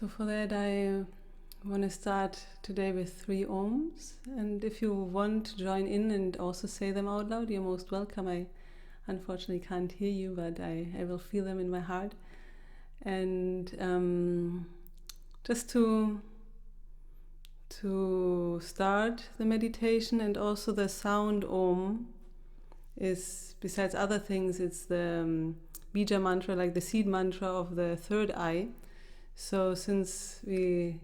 So for that I want to start today with 3 ohms, and if you want to join in and also say them out loud, you're most welcome. I unfortunately can't hear you, but I will feel them in my heart. And just to start the meditation, and also the sound Om is, besides other things, it's the Bija mantra, like the seed mantra of the third eye. So since we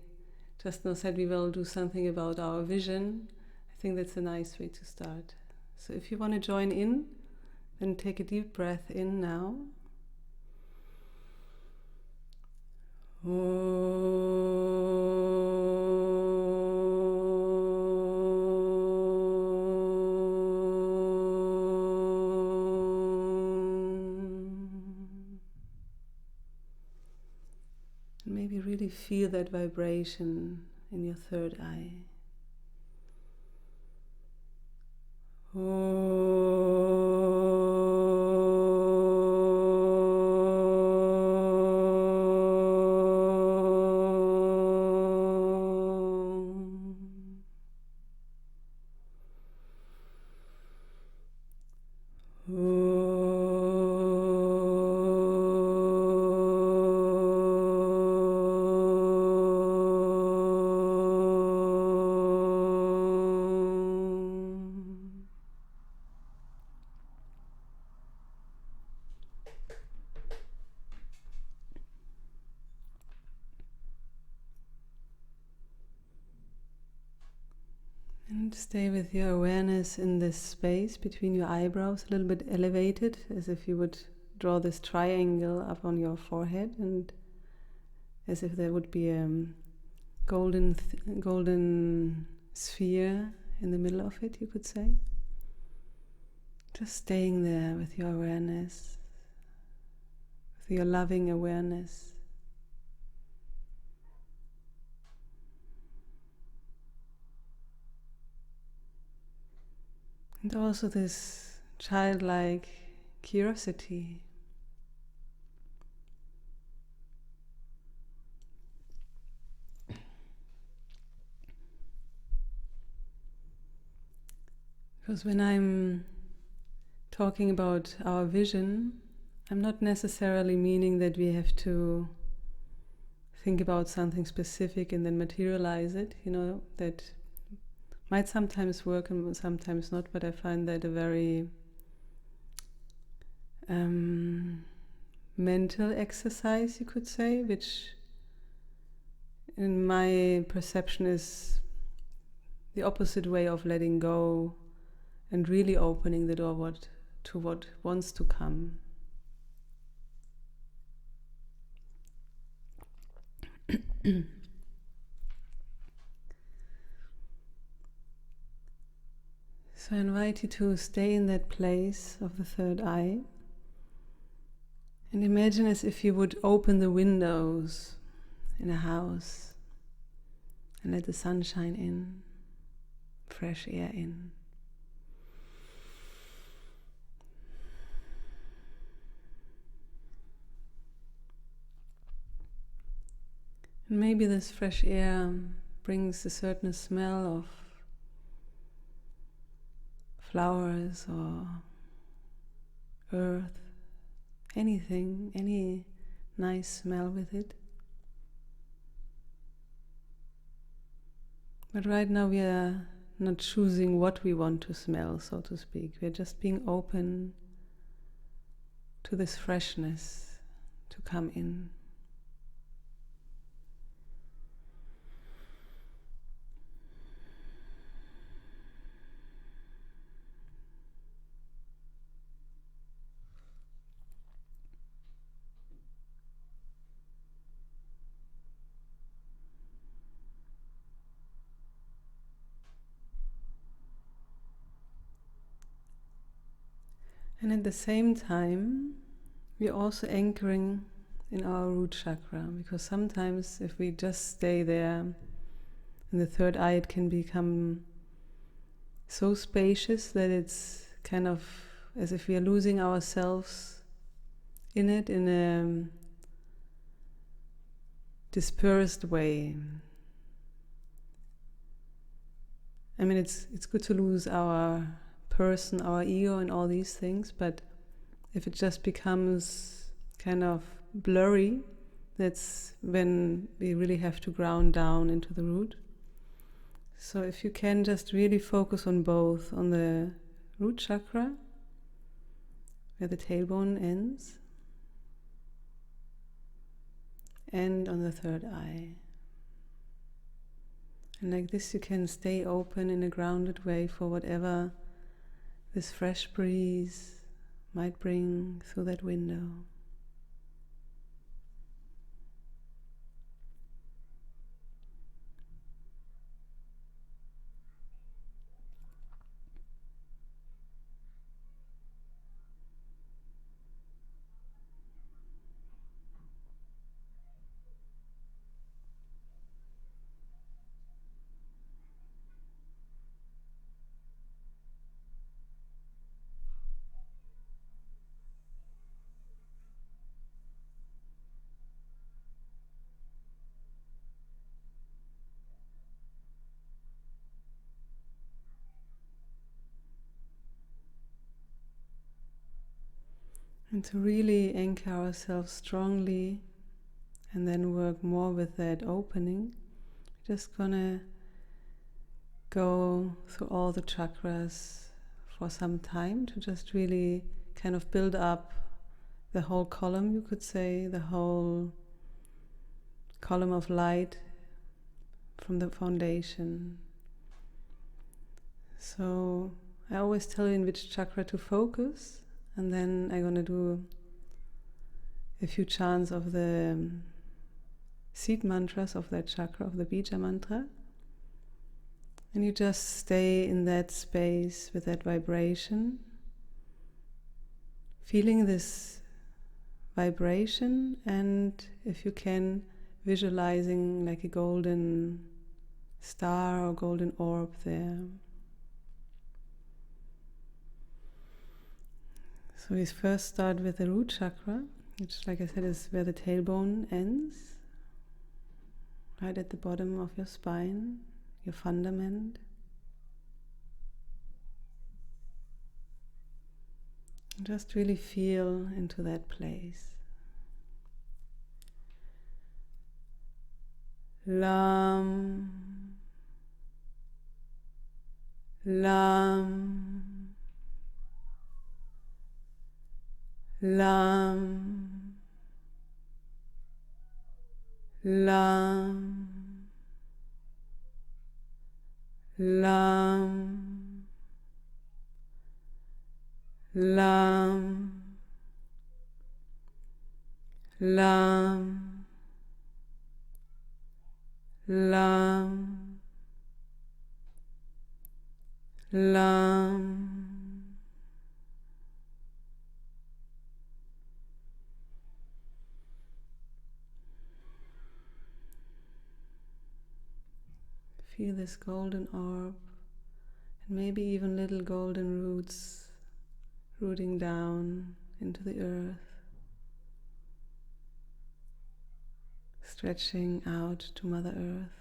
just now said we will do something about our vision, I think that's a nice way to start. So if you want to join in, then take a deep breath in now. Maybe really feel that vibration in your third eye. And stay with your awareness in this space between your eyebrows, a little bit elevated, as if you would draw this triangle up on your forehead, and as if there would be a golden sphere in the middle of it, you could say. Just staying there with your awareness, with your loving awareness. And also this childlike curiosity. Because when I'm talking about our vision, I'm not necessarily meaning that we have to think about something specific and then materialize it, that might sometimes work and sometimes not, but I find that a very mental exercise, you could say, which in my perception is the opposite way of letting go and really opening the door to what wants to come. So I invite you to stay in that place of the third eye and imagine as if you would open the windows in a house and let the sunshine in, fresh air in. And maybe this fresh air brings a certain smell of flowers or earth, anything, any nice smell with it. But right now we are not choosing what we want to smell, so to speak. We are just being open to this freshness to come in. And at the same time, we're also anchoring in our root chakra, because sometimes if we just stay there in the third eye, it can become so spacious that it's kind of as if we are losing ourselves in it, in dispersed way. I mean, it's good to lose our person, our ego and all these things, but if it just becomes kind of blurry, that's when we really have to ground down into the root. So if you can just really focus on both, on the root chakra, where the tailbone ends, and on the third eye. And like this you can stay open in a grounded way for whatever this fresh breeze might bring through that window. And to really anchor ourselves strongly and then work more with that opening, we're just gonna go through all the chakras for some time to just really kind of build up the whole column, you could say, the whole column of light from the foundation. So I always tell you in which chakra to focus, and then I'm going to do a few chants of the seed mantras of that chakra, of the Bija mantra. And you just stay in that space with that vibration, feeling this vibration, and if you can, visualizing like a golden star or golden orb there. So we first start with the root chakra, which, like I said, is where the tailbone ends, right at the bottom of your spine, your fundament. Just really feel into that place. Lam, Lam, Lam, Lam, Lam, Lam, Lam, Lam, Lam. Feel this golden orb, and maybe even little golden roots rooting down into the earth, stretching out to Mother Earth.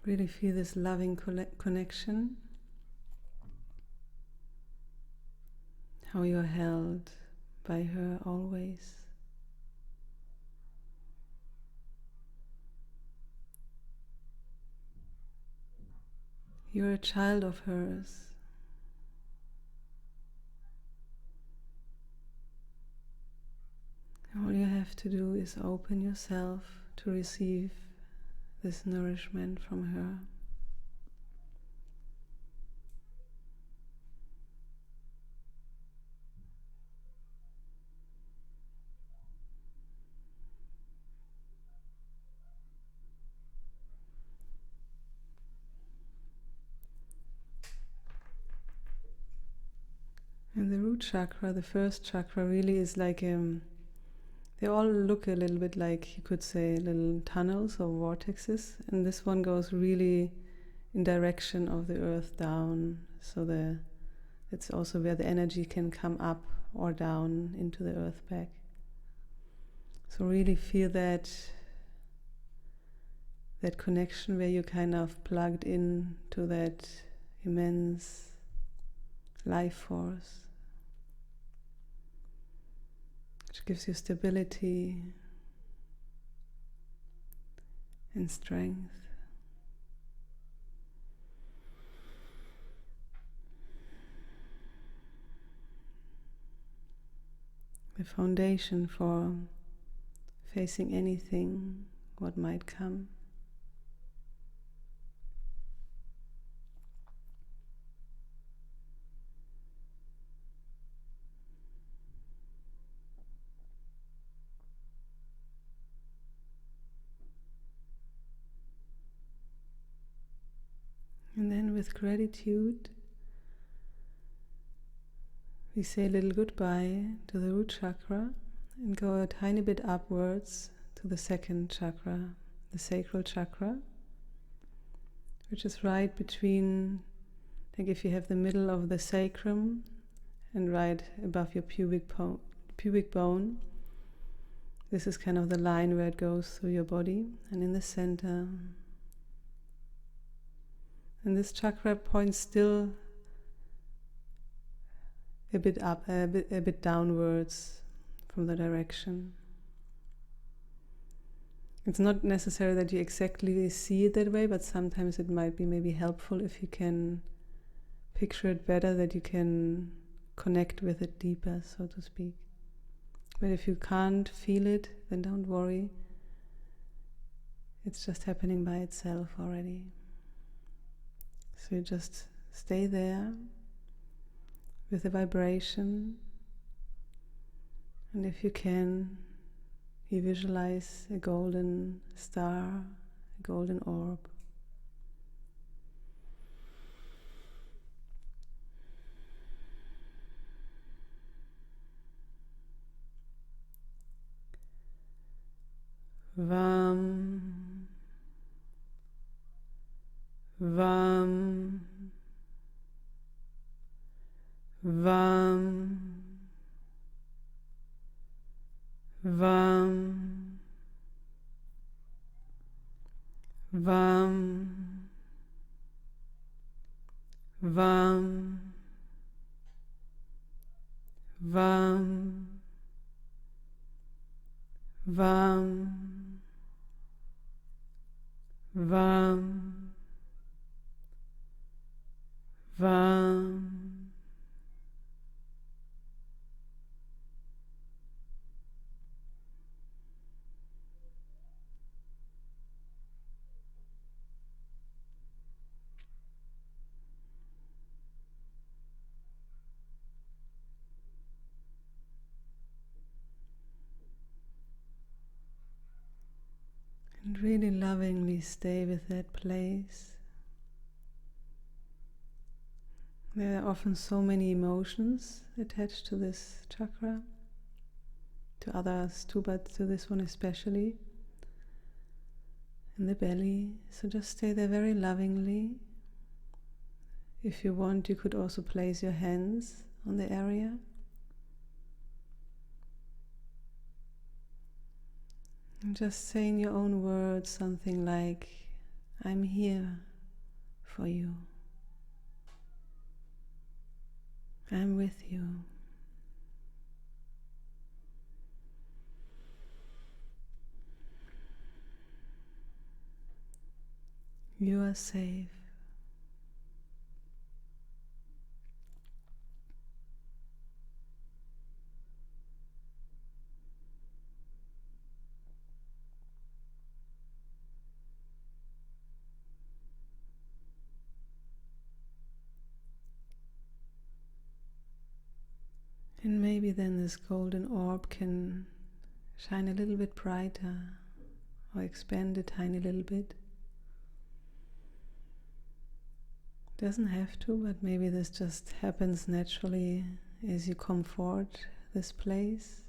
Really feel this loving connection, how you're held by her always. You're a child of hers. All you have to do is open yourself to receive this nourishment from her. And the root chakra, the first chakra, really is like they all look a little bit like, you could say, little tunnels or vortexes, and this one goes really in direction of the earth down, so that's also where the energy can come up or down into the earth back. So really feel that connection where you kind of plugged in to that immense life force, which gives you stability and strength. The foundation for facing anything what might come. And then with gratitude, we say a little goodbye to the root chakra and go a tiny bit upwards to the second chakra, the sacral chakra, which is right between, like if you have the middle of the sacrum and right above your pubic bone. This is kind of the line where it goes through your body, and in the center. And this chakra points still a bit up, a bit downwards from the direction. It's not necessary that you exactly see it that way, but sometimes it might be maybe helpful if you can picture it better, that you can connect with it deeper, so to speak. But if you can't feel it, then don't worry. It's just happening by itself already. So you just stay there with the vibration, and if you can, you visualize a golden star, a golden orb. Vam, Vam, Vam, Vam, Vam, Vam, Vam, Vam, Vam, Vam. And really lovingly stay with that place. There are often so many emotions attached to this chakra, to others too, but to this one especially, in the belly. So just stay there very lovingly. If you want, you could also place your hands on the area. And just say in your own words something like, I'm here for you. I'm with you. You are safe. And maybe then this golden orb can shine a little bit brighter or expand a tiny little bit. Doesn't have to, but maybe this just happens naturally as you comfort this place.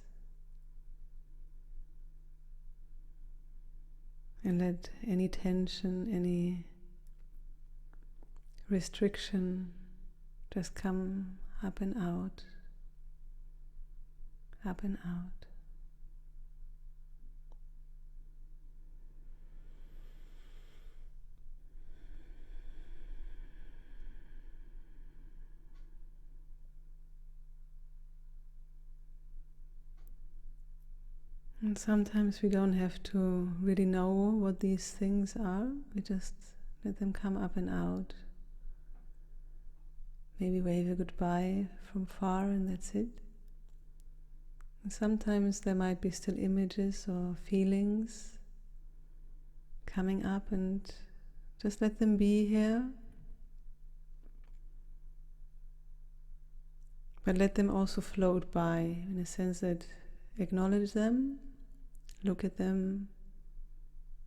And let any tension, any restriction just come up and out up and out. And sometimes we don't have to really know what these things are. We just let them come up and out. Maybe wave a goodbye from far and that's it. And sometimes there might be still images or feelings coming up, and just let them be here. But let them also float by, in a sense that acknowledge them, look at them,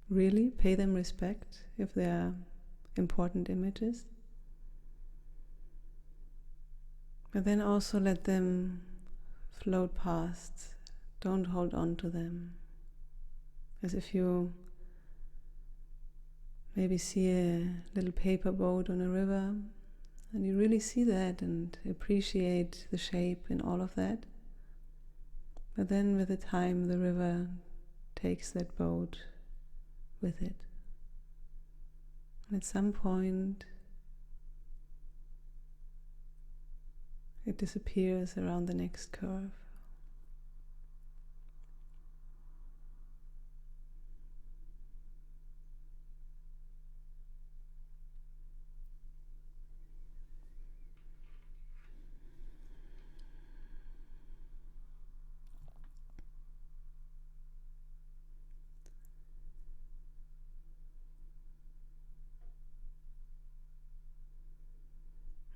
really pay them respect if they are important images. But then also let them float past. Don't hold on to them. As if you maybe see a little paper boat on a river, and you really see that and appreciate the shape in all of that. But then with the time the river takes that boat with it. And at some point it disappears around the next curve.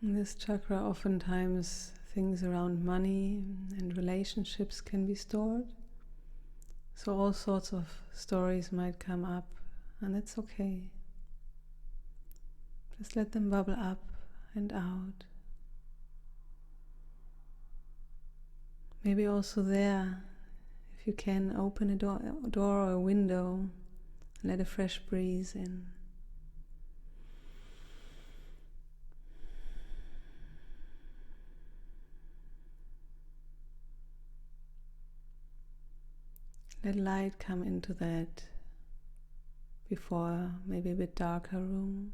In this chakra, oftentimes things around money and relationships can be stored. So all sorts of stories might come up, and that's okay. Just let them bubble up and out. Maybe also there, if you can, open a door or a window, let a fresh breeze in. Let light come into that before maybe a bit darker room.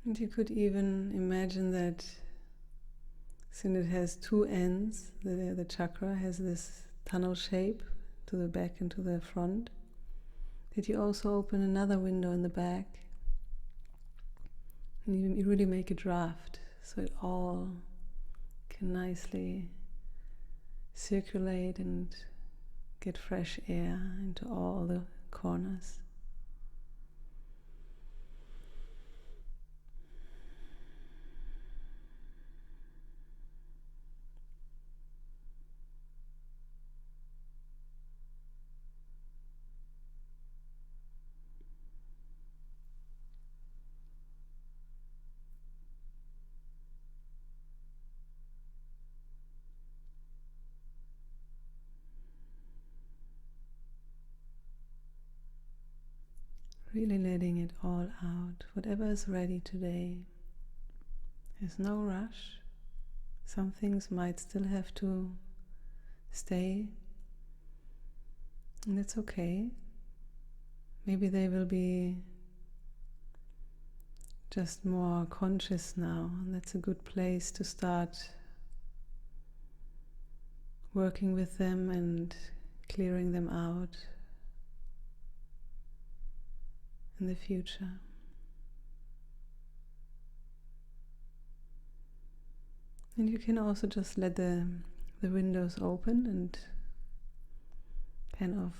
And you could even imagine that since it has two ends, the chakra has this tunnel shape to the back and to the front, that you also open another window in the back. And you really make a draft so it all can nicely circulate and get fresh air into all the corners. Really letting it all out, whatever is ready today. There's no rush. Some things might still have to stay, and that's okay. Maybe they will be just more conscious now, and that's a good place to start working with them and clearing them out in the future. And you can also just let the windows open and kind of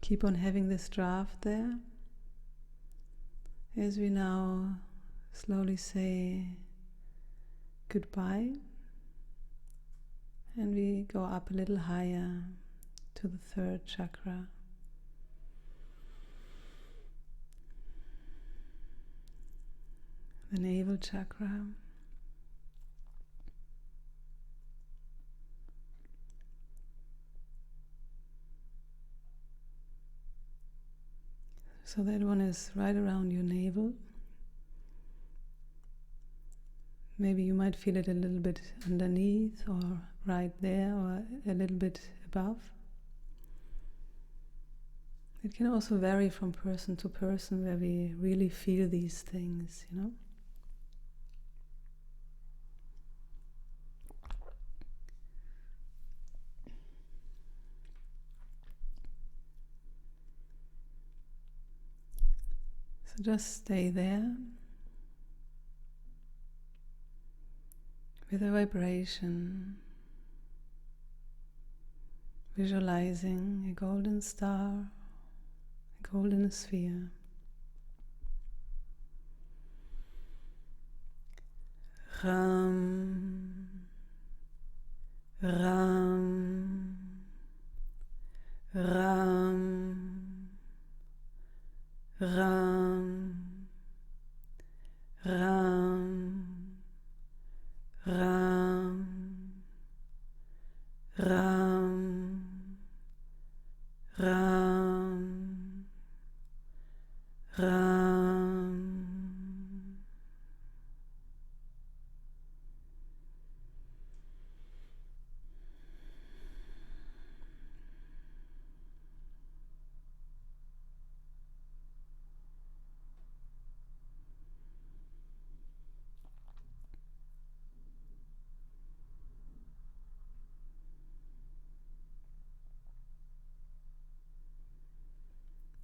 keep on having this draft there as we now slowly say goodbye, and we go up a little higher to the third chakra. the navel chakra. So that one is right around your navel. Maybe you might feel it a little bit underneath or right there or a little bit above. It can also vary from person to person where we really feel these things, you know. So just stay there with a vibration, visualizing a golden star, a golden sphere. Ram, Ram, Ram, Ram, Ram, Ram, Ram, Ram, Ram.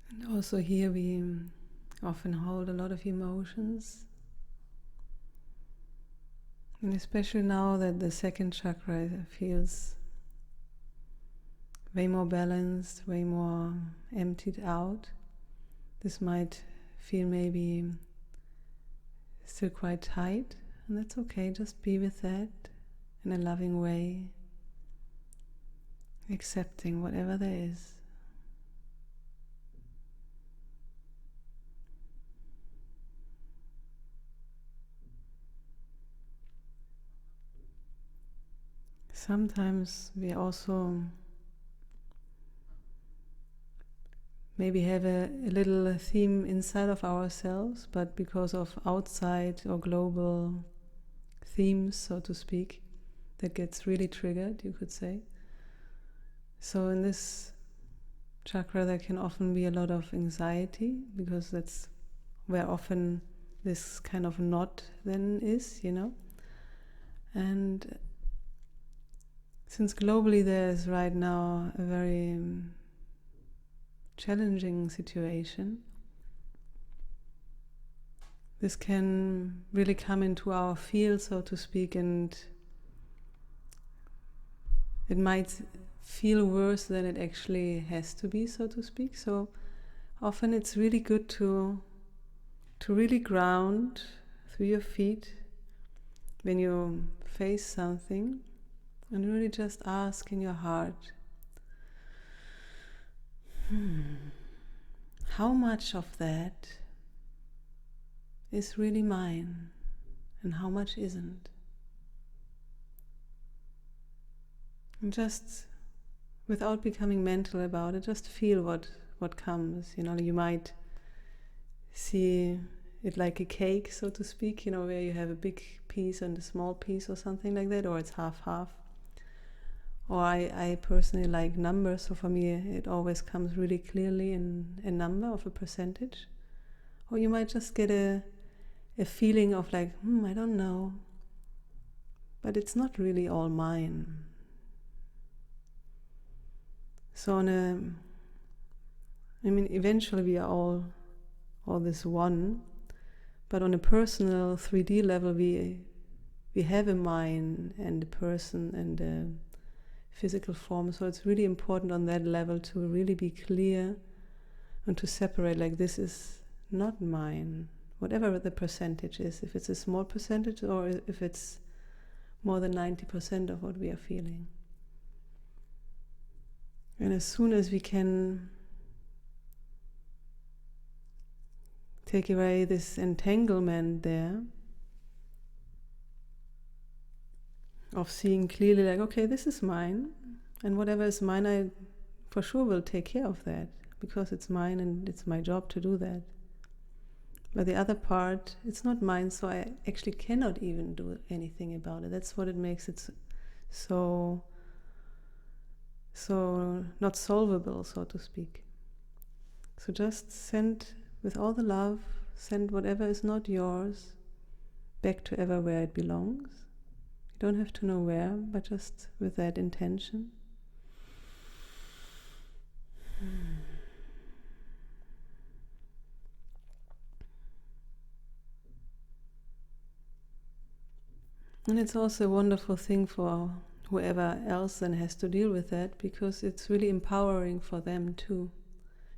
And also here we often hold a lot of emotions. And especially now that the second chakra feels way more balanced, way more emptied out, this might feel maybe still quite tight, and that's okay. Just be with that in a loving way, accepting whatever there is. Sometimes we also maybe have a little theme inside of ourselves, but because of outside or global themes, so to speak, that gets really triggered, you could say. So in this chakra there can often be a lot of anxiety, because that's where often this kind of knot then is, you know. And since globally there is right now a very challenging situation, this can really come into our field, so to speak, and it might feel worse than it actually has to be, so to speak. So often it's really good to really ground through your feet when you face something, and really just ask in your heart, how much of that is really mine and how much isn't? And just, without becoming mental about it, just feel what comes. You know, you might see it like a cake, so to speak, you know, where you have a big piece and a small piece or something like that, or it's half-half. Or I personally like numbers, so for me it always comes really clearly in a number of a percentage. Or you might just get a feeling of like, I don't know, but it's not really all mine. So eventually we are all this one, but on a personal 3D level we have a mind and a person and a physical form. So it's really important on that level to really be clear and to separate, like, this is not mine, whatever the percentage is, if it's a small percentage or if it's more than 90% of what we are feeling. And as soon as we can take away this entanglement there of seeing clearly, like, okay, this is mine, and whatever is mine, I for sure will take care of that, because it's mine and it's my job to do that. But the other part, it's not mine, so I actually cannot even do anything about it. That's what it makes it so not solvable, so to speak. So just send, with all the love, send whatever is not yours back to ever where it belongs. You don't have to know where, but just with that intention. And it's also a wonderful thing for whoever else then has to deal with that, because it's really empowering for them too.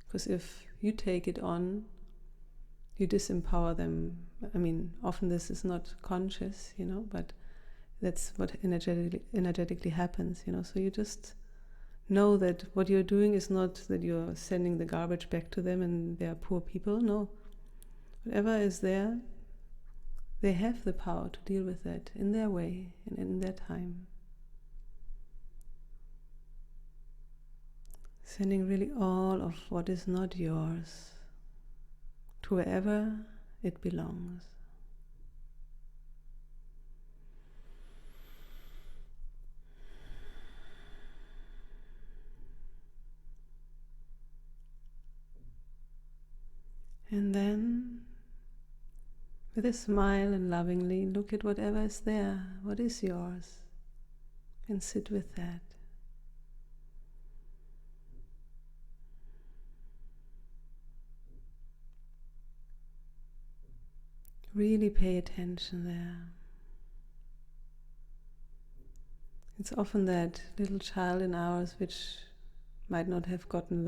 Because if you take it on, you disempower them. I mean, often this is not conscious, but that's what energetically happens, So you just know that what you're doing is not that you're sending the garbage back to them and they're poor people. No. Whatever is there, they have the power to deal with that in their way and in their time. Sending really all of what is not yours to wherever it belongs. And then, with a smile and lovingly, look at whatever is there, what is yours, and sit with that. Really pay attention there. It's often that little child in ours which might not have gotten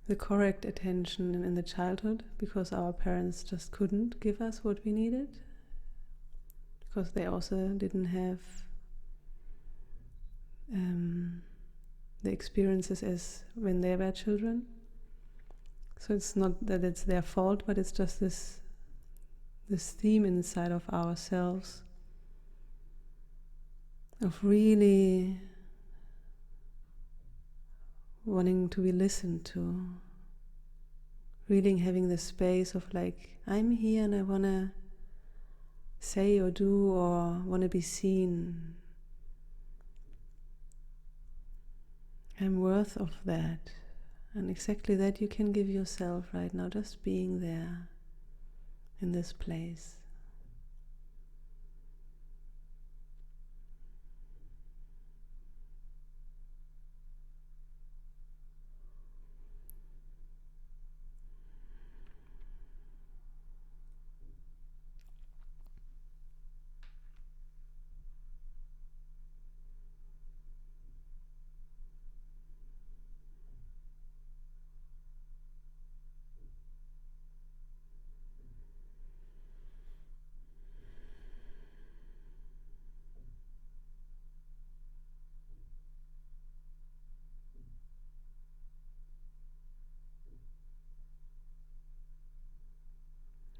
the correct attention in the childhood, because our parents just couldn't give us what we needed, because they also didn't have the experiences as when they were children. So it's not that it's their fault, but it's just this theme inside of ourselves of really wanting to be listened to, really having the space of like, I'm here and I want to say or do or want to be seen. I'm worth of that. And exactly that you can give yourself right now, just being there in this place.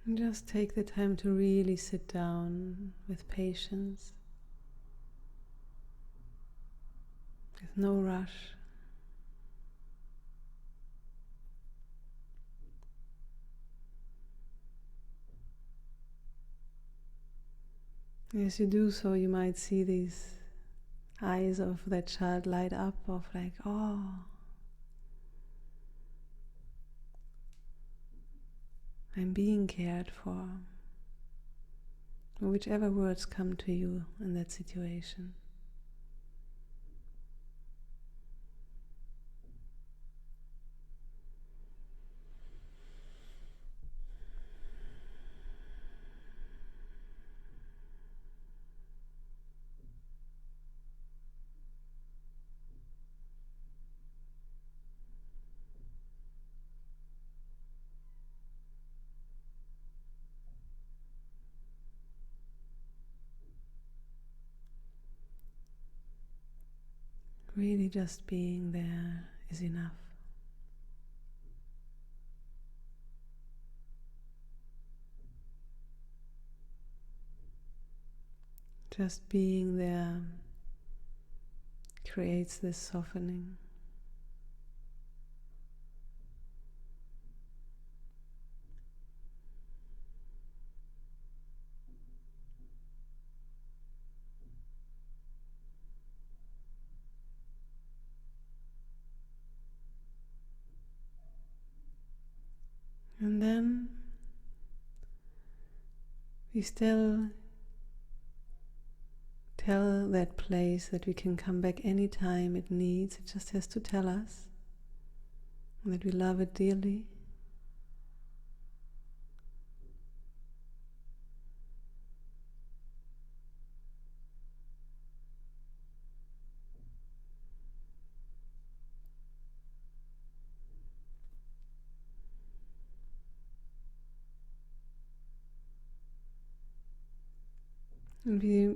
And just take the time to really sit down with patience, with no rush. As you do so, you might see these eyes of that child light up, of like, oh, I'm being cared for. Or whichever words come to you in that situation. Really just being there is enough. Just being there creates this softening. And then we still tell that place that we can come back anytime it needs. It just has to tell us that we love it dearly. And we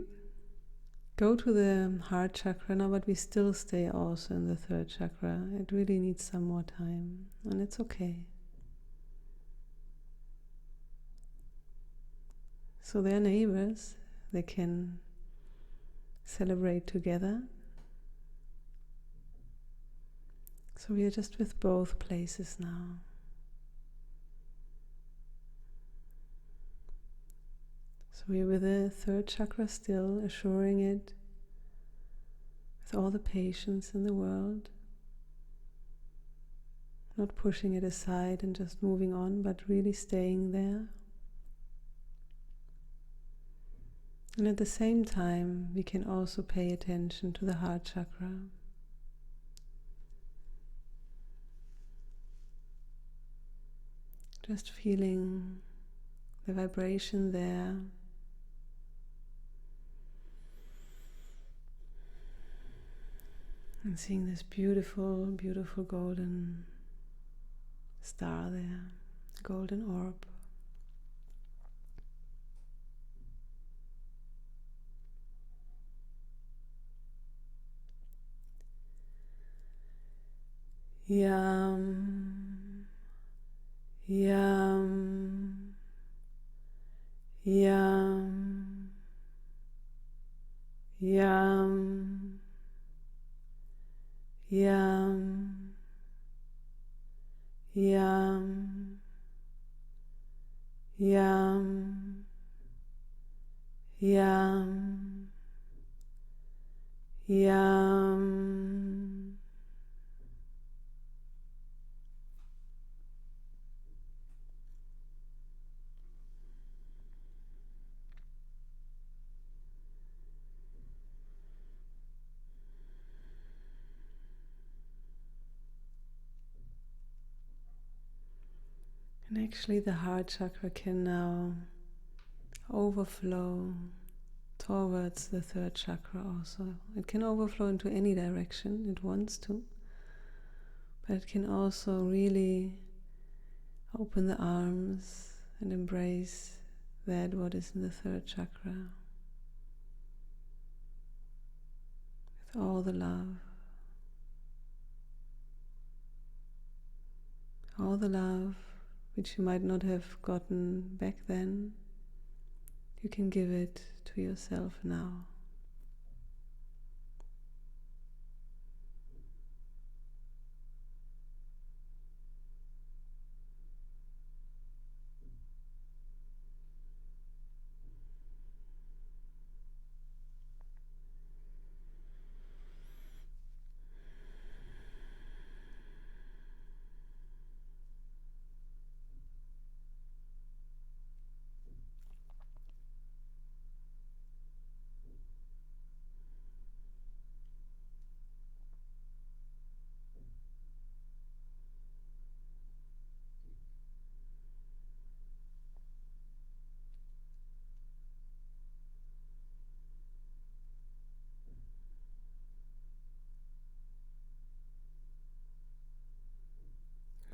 go to the heart chakra now, but we still stay also in the third chakra. It really needs some more time, and it's okay. So they're neighbors, they can celebrate together. So we are just with both places now. So we're with the third chakra still, assuring it with all the patience in the world, not pushing it aside and just moving on, but really staying there. And at the same time, we can also pay attention to the heart chakra. Just feeling the vibration there. And seeing this beautiful, beautiful golden star there, golden orb. Yam, yam, yam, yam, yam, yam, yam, yam, yam. And actually the heart chakra can now overflow towards the third chakra also. It can overflow into any direction it wants to, but it can also really open the arms and embrace that what is in the third chakra with all the love. All the love which you might not have gotten back then, you can give it to yourself now.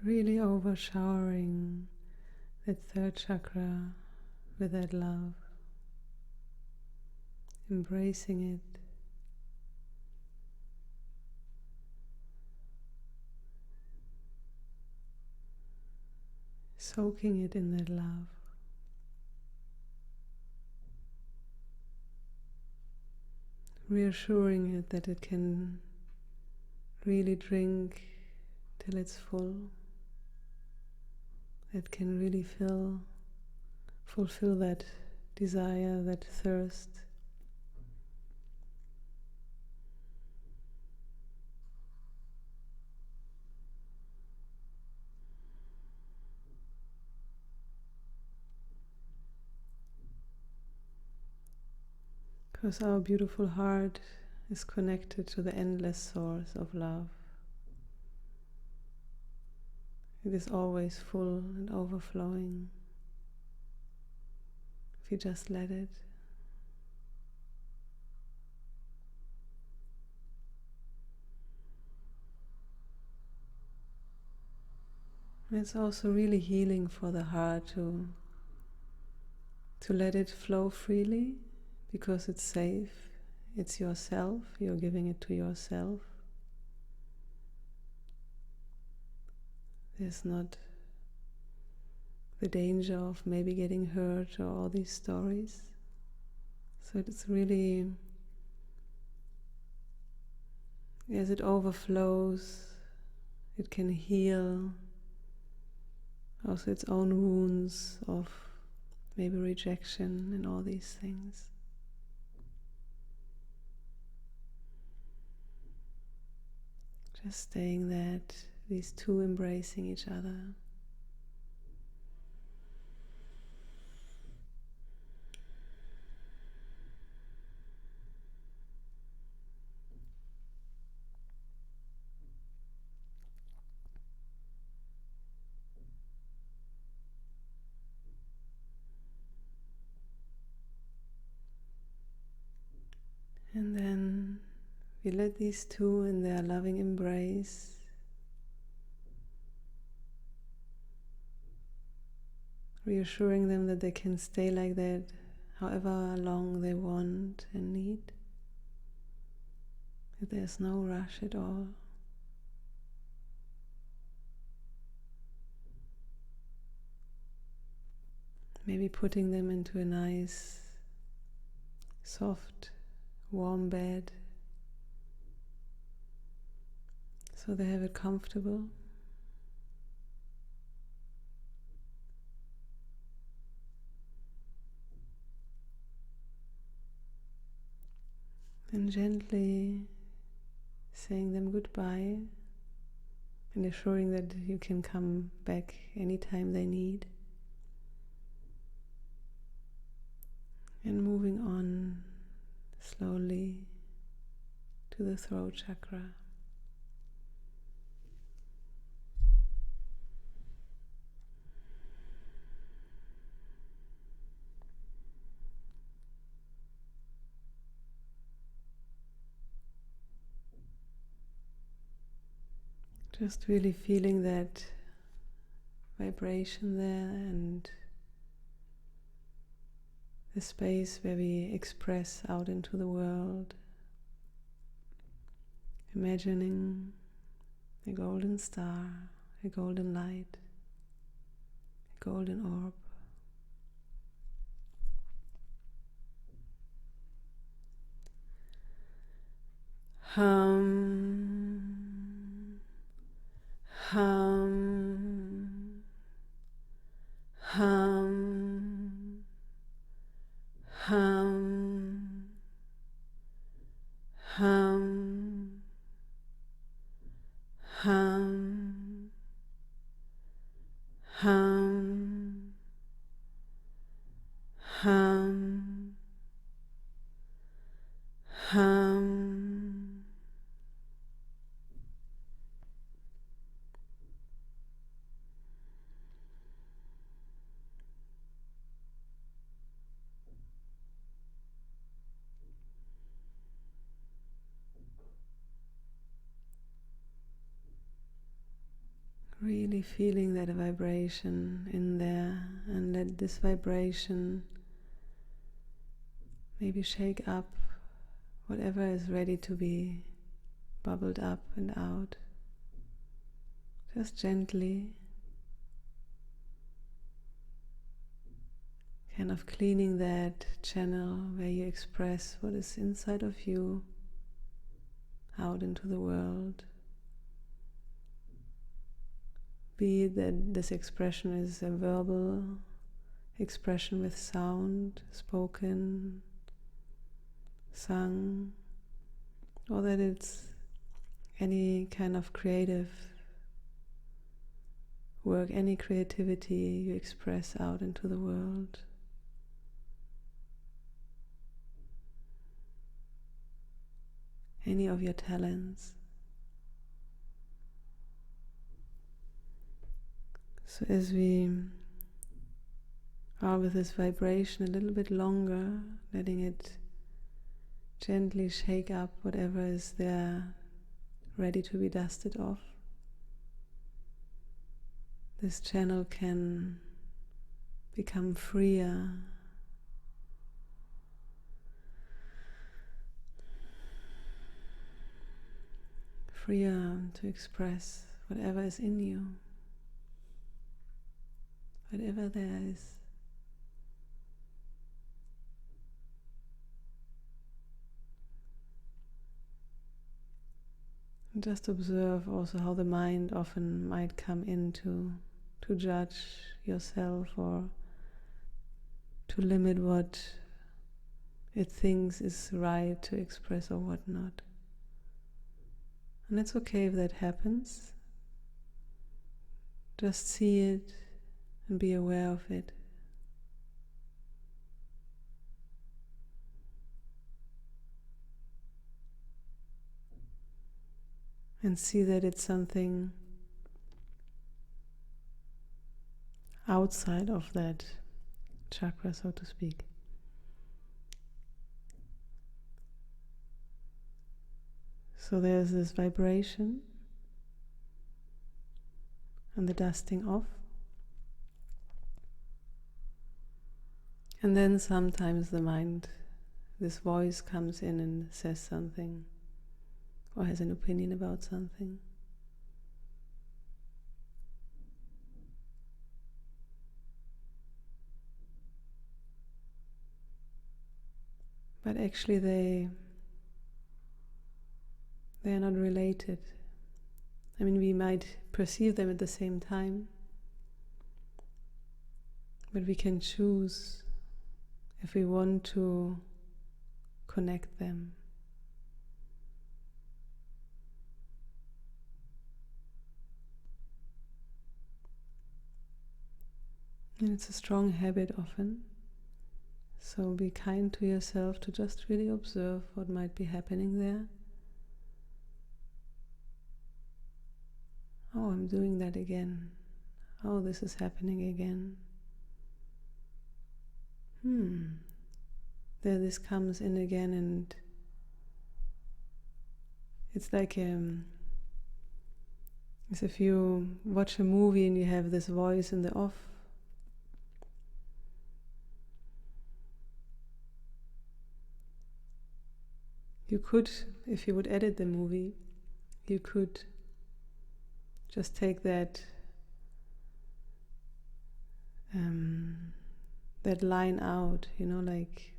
Really overshowering that third chakra with that love, embracing it, soaking it in that love. reassuring it that it can really drink till it's full. It can really fulfill that desire, that thirst. Because our beautiful heart is connected to the endless source of love. It is always full and overflowing if you just let it. And it's also really healing for the heart to let it flow freely, because it's safe. It's yourself. You're giving it to yourself. There's not the danger of maybe getting hurt or all these stories. So it's really, as it overflows, it can heal also its own wounds of maybe rejection and all these things. Just staying that, these two embracing each other. And then we let these two in their loving embrace reassuring them that they can stay like that however long they want and need, that there's no rush at all. Maybe putting them into a nice, soft, warm bed so they have it comfortable. And gently saying them goodbye and assuring that you can come back anytime they need. And moving on slowly to the throat chakra. Just really feeling that vibration there and the space where we express out into the world. Imagining a golden star, a golden light, a golden orb. Hum, hum, hum, hum, hum, hum, hum, hum, hum. Really feeling that vibration in there, and let this vibration maybe shake up whatever is ready to be bubbled up and out. Just gently kind of cleaning that channel where you express what is inside of you out into the world. Be it that this expression is a verbal expression with sound, spoken, sung, or that it's any kind of creative work, any creativity you express out into the world. Any of your talents. So as we are with this vibration a little bit longer, letting it gently shake up whatever is there ready to be dusted off, this channel can become freer, to express whatever is in you, whatever there is. And just observe also how the mind often might come in to judge yourself or to limit what it thinks is right to express or what not. And it's okay if that happens. Just see it and be aware of it. And see that it's something outside of that chakra, so to speak. So there's this vibration and the dusting off. And then sometimes the mind, this voice comes in and says something or has an opinion about something. But actually they are not related. I mean, we might perceive them at the same time, but we can choose if we want to connect them. And it's a strong habit often. So be kind to yourself to just really observe what might be happening there. Oh, I'm doing that again. Oh, this is happening again. There this comes in again, and it's like as if you watch a movie and you have this voice in the off. You could, if you would edit the movie, you could just take that that line out, like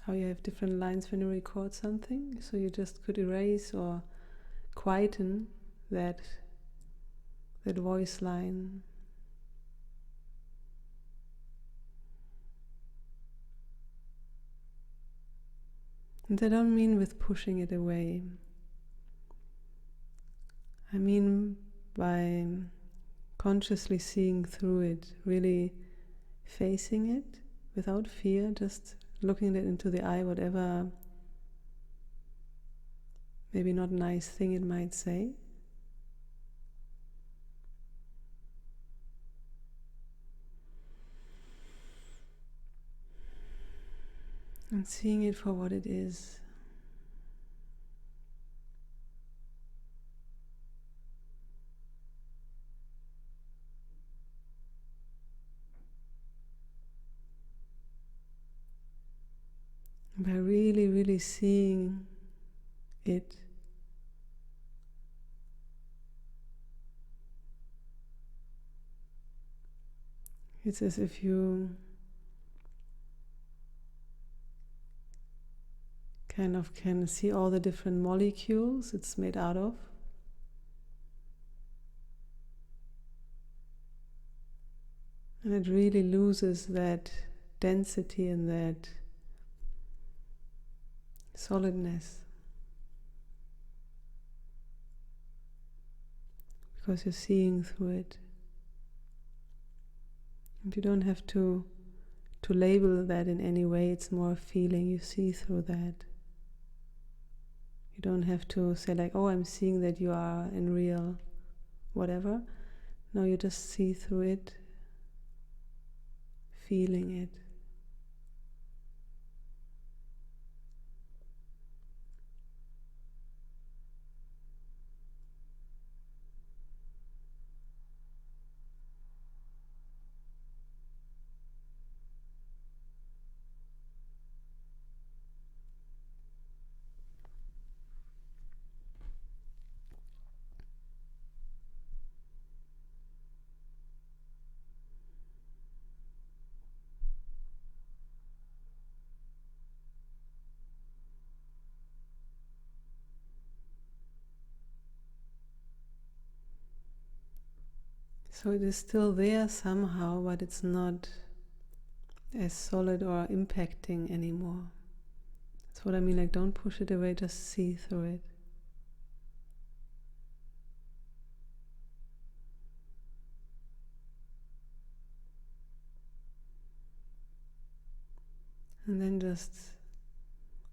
how you have different lines when you record something. So you just could erase or quieten that voice line. And I don't mean with pushing it away. I mean by consciously seeing through it, really facing it without fear, just looking it into the eye, whatever maybe not nice thing it might say. And seeing it for what it is. By really, really seeing it, it's as if you kind of can see all the different molecules it's made out of. And it really loses that density and that solidness, because you're seeing through it. And you don't have to label that in any way. It's more a feeling. You see through that. You don't have to say like, oh, I'm seeing that you are in real whatever. No, you just see through it, feeling it. So it is still there somehow, but it's not as solid or impacting anymore. That's what I mean, like don't push it away, just see through it. And then just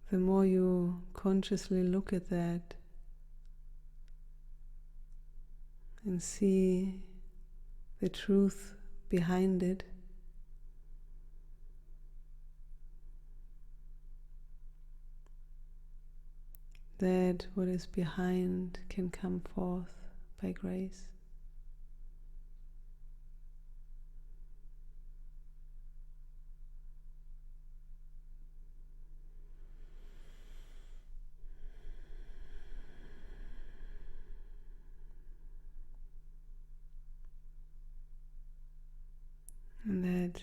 the more you consciously look at that and see the truth behind it, that what is behind can come forth by grace. And that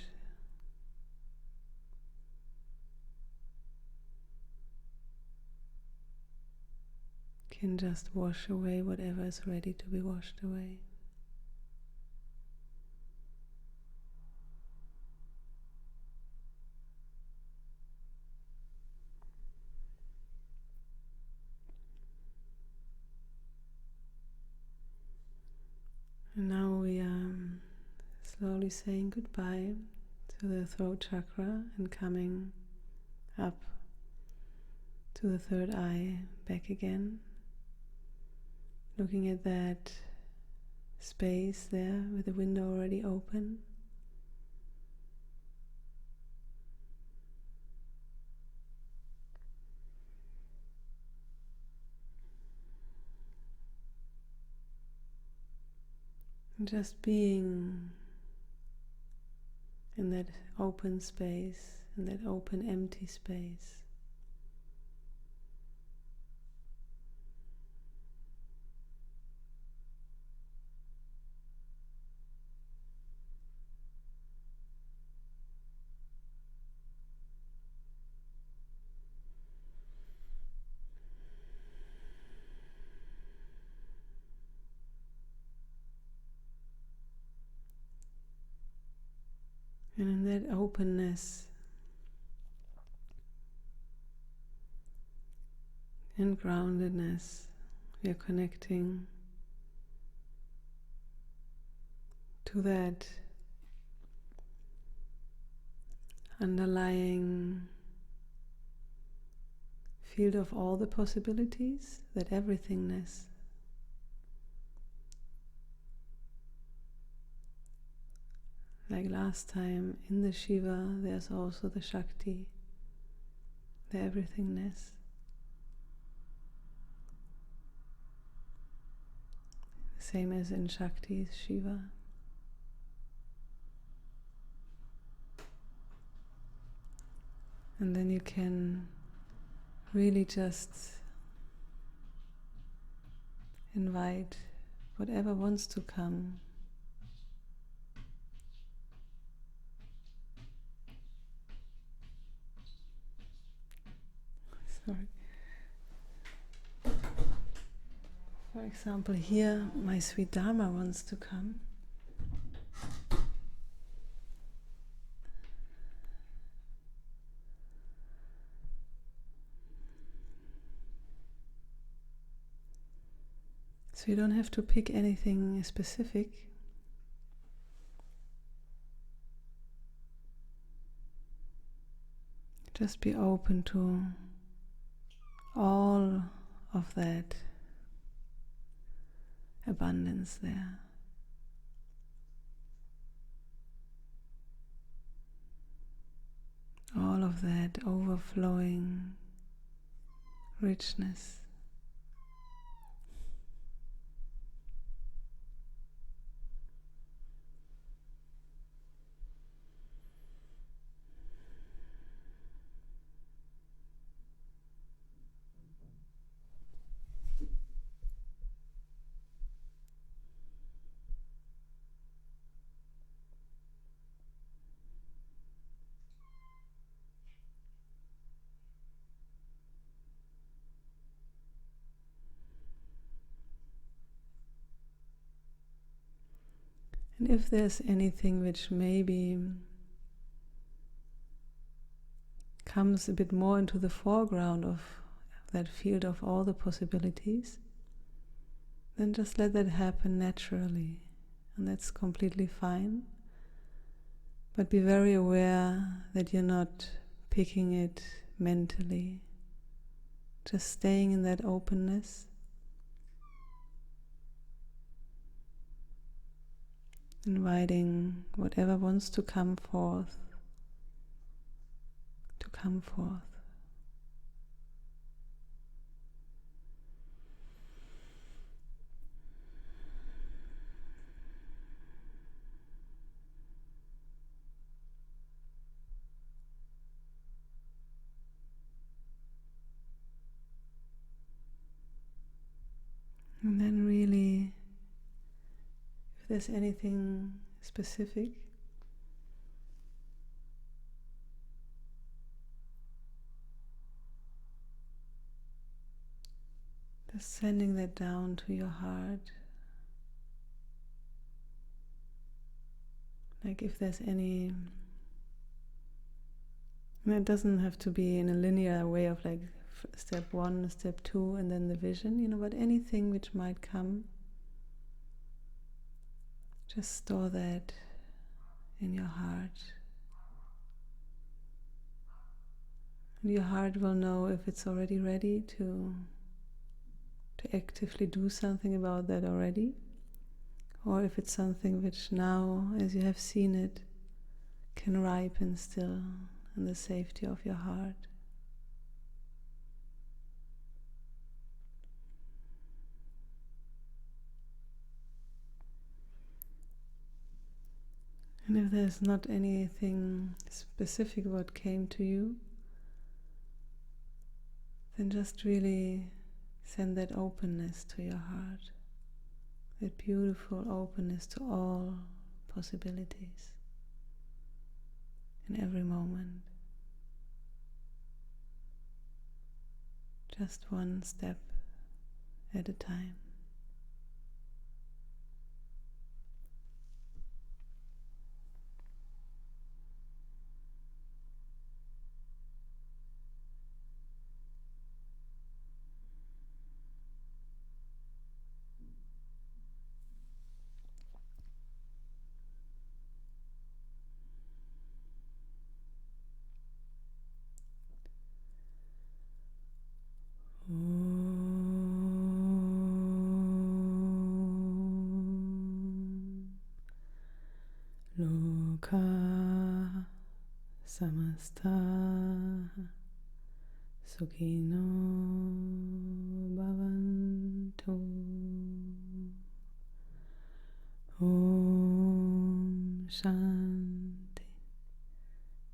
can just wash away whatever is ready to be washed away. And now we are slowly saying goodbye to the throat chakra and coming up to the third eye, back again. Looking at that space there with the window already open. And just being in that open space, in that open empty space. And in that openness and groundedness, we are connecting to that underlying field of all the possibilities, that everythingness. Like last time, in the Shiva, there's also the Shakti, the everythingness. The same as in Shakti is Shiva. And then you can really just invite whatever wants to come. Sorry. For example, here my sweet Dharma wants to come. So you don't have to pick anything specific. Just be open to all of that abundance there. All of that overflowing richness. And if there's anything which maybe comes a bit more into the foreground of that field of all the possibilities, then just let that happen naturally. And that's completely fine. But be very aware that you're not picking it mentally. Just staying in that openness. Inviting whatever wants to come forth, to come forth. And then really, if there's anything specific, just sending that down to your heart. Like if there's any, and it doesn't have to be in a linear way of like step 1, step 2, and then the vision, but anything which might come, just store that in your heart. And your heart will know if it's already ready to actively do something about that already, or if it's something which now, as you have seen it, can ripen still in the safety of your heart. And if there's not anything specific what came to you, then just really send that openness to your heart, that beautiful openness to all possibilities in every moment. Just one step at a time. Loka samasta sukhino bhavantu. Om Shanti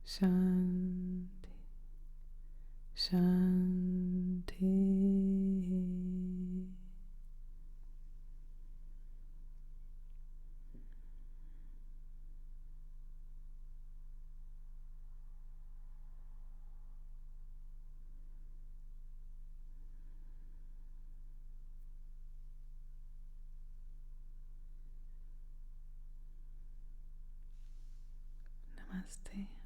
Shanti Shanti. Namaste.